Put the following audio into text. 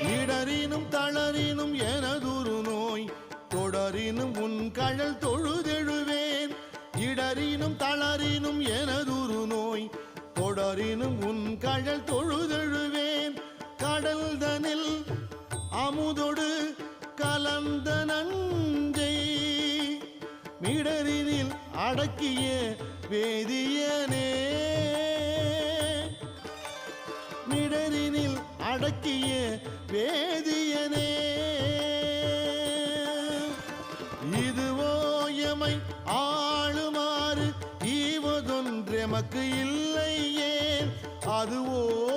இடறினும் தளறினும் எனதுரு நோய் தொடரினும் உன் கழல் தொழுதெழுவேன். இடறினும் தளறினும் எனதுரு நோய் தொடரினும் உன் கழல் தொழுதெழுவேன். கடல் தனில் அமுதொடு கலந்த நஞ்சை மிடரினில் அடக்கிய வேதியனே. மிடரினில் அடக்கிய வேதியனே. இதுவோ எமை ஆளுமாறு ஈவதொன்றெமக்கு இல்லையே. அதுவோ